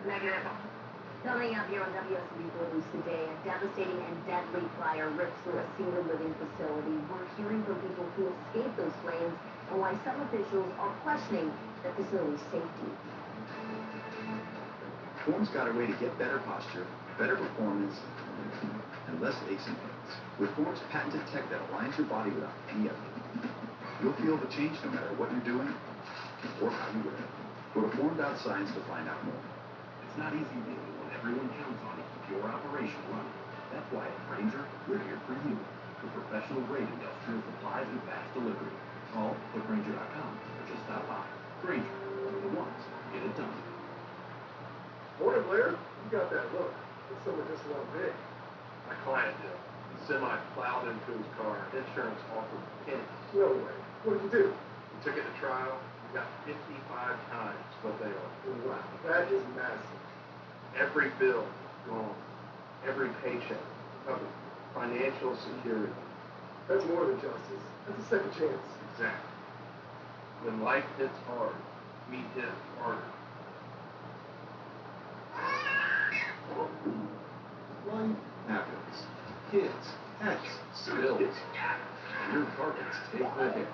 S16: Negative. Coming up here on WSB 4 News today, a devastating and deadly fire ripped through a senior living facility. We're hearing from people who escaped those flames and why some officials are questioning the facility's safety.
S6: Form's got a way to get better posture, better performance, and less aches and pains. With Form's patented tech that aligns your body without any effort, you'll feel the change no matter what you're doing or how you wear it. Go to Form.science to find out more.
S8: It's not easy being when everyone counts on you to keep your operation running. That's why at Grainger, we're here for you. For professional-grade industrial supplies and fast delivery. Call Grainger.com or just stop by. Grainger, the ones who get it done.
S14: Morning, Blair. You got that look. It's someone just went big. My client did. The semi plowed into his car. Insurance offered pennies. No way. What did you do? We took it to trial. We got 55 times what they offered. Wow, that is massive. Every bill gone. Every paycheck covered. Financial security. That's more than justice. That's a second chance. Exactly. When life hits hard, we hit harder.
S8: Life happens. Kids, pets, spills. Your carpets take the hit.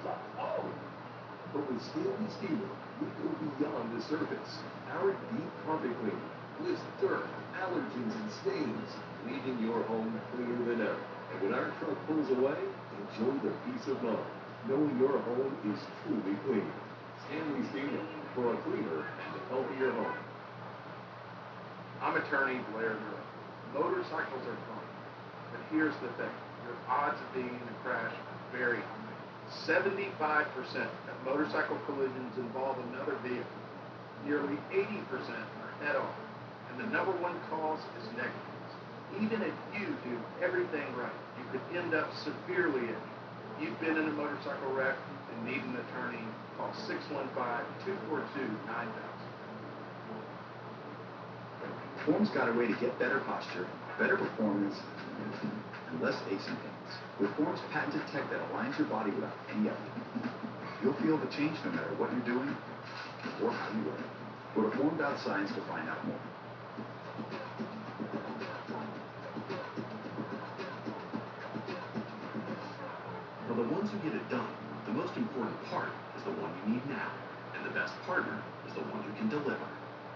S8: But with Stanley Steamer, we go beyond the surface. Our deep carpet cleaner lifts dirt, allergens, and stains, leaving your home cleaner than ever. And when our truck pulls away, enjoy the peace of mind, knowing your home is truly clean. Stanley Steamer, for a cleaner and healthier home.
S14: I'm attorney Blair Miller. Motorcycles are fun, but here's the thing. Your odds of being in a crash are very high. 75% of motorcycle collisions involve another vehicle. Nearly 80% are head-on, and the number one cause is negligence. Even if you do everything right, you could end up severely injured. If you've been in a motorcycle wreck and need an attorney, call 615-242-9000.
S6: Form's got a way to get better posture, better performance, and less aches and pains. With Form's patented tech that aligns your body without any effort, you'll feel the change no matter what you're doing or how you wear it. Go to Form.science to find out more.
S8: For the ones who get it done, the most important part is the one you need now, and the best partner is the one who can deliver.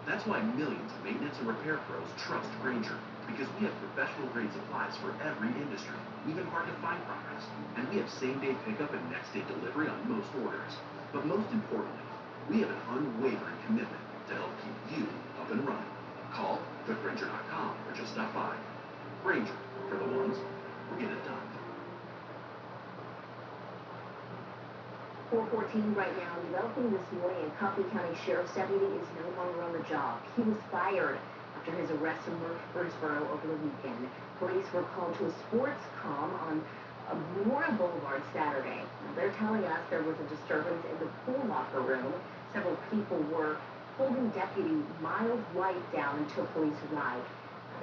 S8: That's why millions of maintenance and repair pros trust Grainger, because we have professional-grade supplies for every industry, even hard-to-find products. And we have same-day pickup and next-day delivery on most orders. But most importantly, we have an unwavering commitment to help keep you up and running. Call Grainger.com or just stop by. Grainger, for the ones who get it done.
S16: 4:14 right now. Developing this morning, a Coffee County Sheriff's deputy is no longer on the job. He was fired after his arrest in Murfreesboro over the weekend. Police were called to a sports comm on Memorial Boulevard Saturday. They're telling us there was a disturbance in the pool locker room. Several people were holding Deputy Miles White down until police arrived.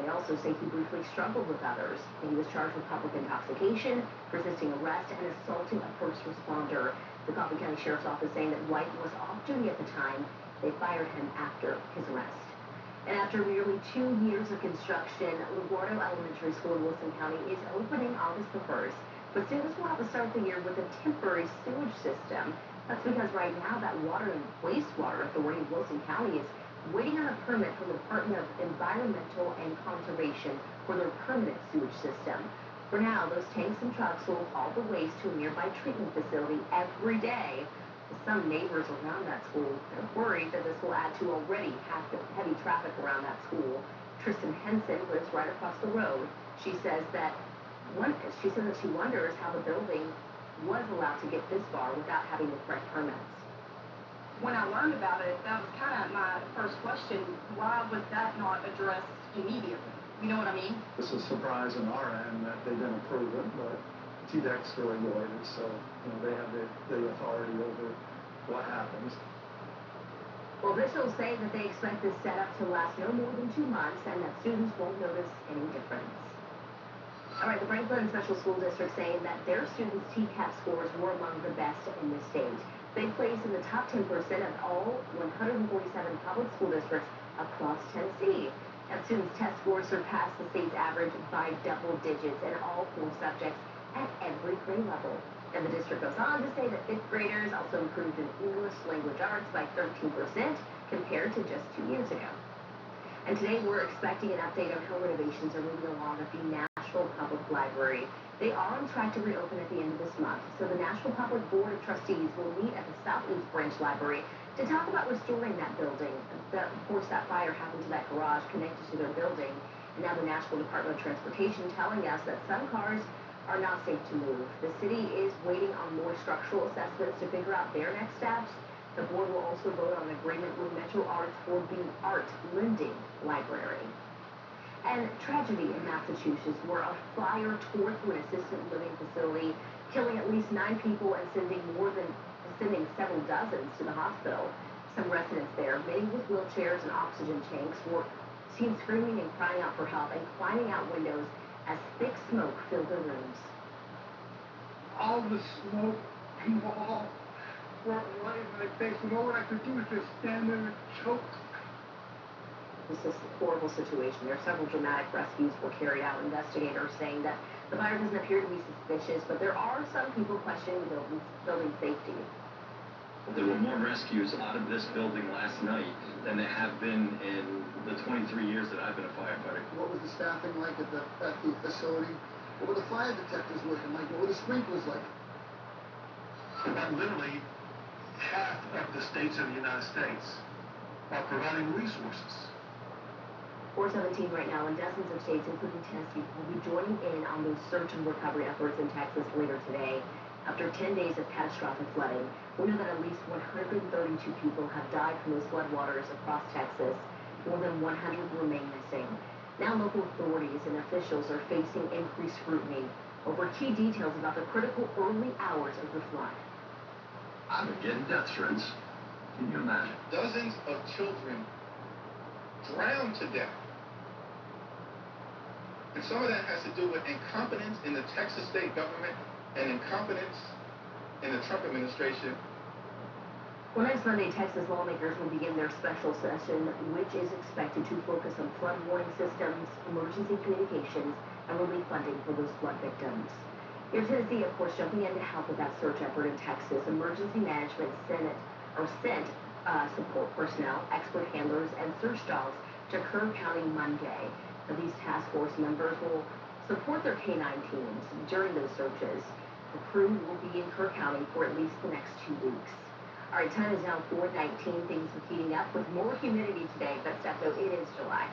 S16: They also say he briefly struggled with others. He was charged with public intoxication, resisting arrest, and assaulting a first responder. The Coffee County Sheriff's Office saying that White was off duty at the time. They fired him after his arrest. And after nearly 2 years of construction, LaGuardo Elementary School in Wilson County is opening August the 1st. But students will have to start the year with a temporary sewage system. That's because right now that Water and Wastewater Authority of Wilson County is waiting on a permit from the Department of Environmental and Conservation for their permanent sewage system. For now, those tanks and trucks will haul the waste to a nearby treatment facility every day. Some neighbors around that school are worried that this will add to already heavy traffic around that school. Tristan Henson lives right across the road. She says that she wonders how the building was allowed to get this far without having the correct permits.
S9: When I learned about it, that was kind of my first question. Why was that not addressed immediately? You know what I mean?
S8: This is a surprise on our end that they didn't approve it, but TDEC's the regulators, so they have the authority over what happens.
S16: Well, officials say that they expect this setup to last no more than 2 months and that students won't notice any difference. All right, the Franklin Special School District saying that their students' TCAP scores were among the best in the state. They place in the top 10% of all 147 public school districts across Tennessee. And students' test scores surpassed the state's average by double digits in all 4 subjects at every grade level. And the district goes on to say that 5th graders also improved in English language arts by 13% compared to just 2 years ago. And today we're expecting an update on how renovations are moving along at the Nashville Public Library. They are on track to reopen at the end of this month, so the Nashville Public Board of Trustees will meet at the Southeast Branch Library to talk about restoring that building. Of course, that fire happened to that garage connected to their building, and now the Nashville Department of Transportation telling us that some cars are not safe to move. The city is waiting on more structural assessments to figure out their next steps. The board will also vote on an agreement with Metro Arts for the Art Lending Library. And tragedy in Massachusetts, where a fire tore through an assisted living facility, killing at least 9 people and sending several dozens to the hospital. Some residents there, many with wheelchairs and oxygen tanks, were seen screaming and crying out for help and climbing out windows as thick smoke filled their rooms.
S2: All the smoke and all brought right in my face, and all I could do was just stand there and choke.
S16: This is a horrible situation. There are several dramatic rescues were carried out. Investigators saying that the fire doesn't appear to be suspicious, but there are some people questioning the building safety.
S6: There were more rescues out of this building last night than there have been in the 23 years that I've been a firefighter.
S15: What was the staffing like at the facility? What were the fire detectors looking like? What were the sprinklers like?
S8: And literally, half of the states of the United States are providing resources.
S16: 417 right now, and dozens of states, including Tennessee, will be joining in on those search and recovery efforts in Texas later today. After 10 days of catastrophic flooding, we know that at least 132 people have died from those floodwaters across Texas. More than 100 remain missing. Now local authorities and officials are facing increased scrutiny over key details about the critical early hours of the flood.
S6: I've been getting death threats. Can you imagine?
S2: Dozens of children drowned to death. And some of that has to do with incompetence in the Texas state government and incompetence in the Trump administration.
S16: Well, next Monday, Texas lawmakers will begin their special session, which is expected to focus on flood warning systems, emergency communications, and relief funding for those flood victims. Here in Tennessee, of course, jumping in to help with that search effort in Texas, Emergency Management sent support personnel, expert handlers, and search dogs to Kerr County Monday. These task force members will support their canine teams during those searches. The crew will be in Kerr County for at least the next 2 weeks. All right, time is now 4:19. Things are heating up with more humidity today, but Steph, it is July.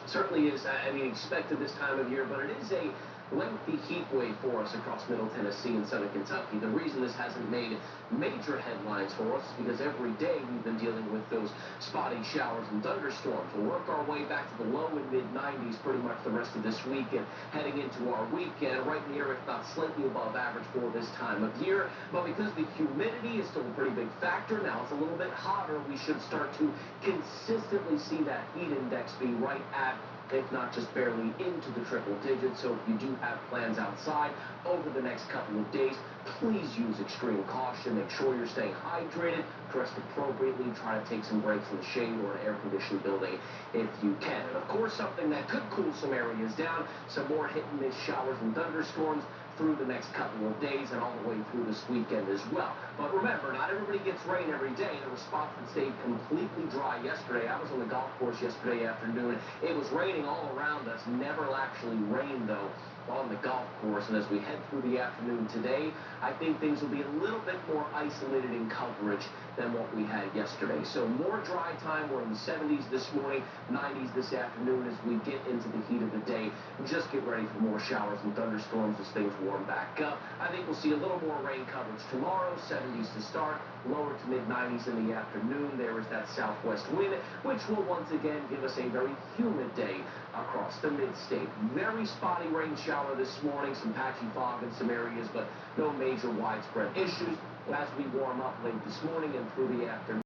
S22: Certainly is, expected this time of year, but it is a lengthy heat wave for us across Middle Tennessee and Southern Kentucky. The reason this hasn't made major headlines for us is because every day we've been dealing with those spotty showers and thunderstorms. We'll work our way back to the low and mid-90s pretty much the rest of this week, and heading into our weekend right near, if not slightly above average for this time of year. But because the humidity is still a pretty big factor, now it's a little bit hotter, we should start to consistently see that heat index be right at, if not just barely into the triple digits. So if you do have plans outside over the next couple of days, please use extreme caution. Make sure you're staying hydrated, dressed appropriately, try to take some breaks in the shade or an air-conditioned building if you can. And of course, something that could cool some areas down, some more hit-and-miss showers and thunderstorms through the next couple of days and all the way through this weekend as well. But remember, not everybody gets rain every day. There were spots that stayed completely dry yesterday. I was on the golf course yesterday afternoon. It was raining all around us. Never actually rained, though, on the golf course. And as we head through the afternoon today, I think things will be a little bit more isolated in coverage than what we had yesterday. So more dry time. We're in the 70s this morning, 90s this afternoon as we get into the heat of the day. Just get ready for more showers and thunderstorms as things warm back up. I think we'll see a little more rain coverage tomorrow, 70s to start, lower to mid-90s in the afternoon. There is that southwest wind, which will once again give us a very humid day across the mid-state. Very spotty rain shower this morning, some patchy fog in some areas, but no major widespread issues as we warm up late this morning and through the afternoon.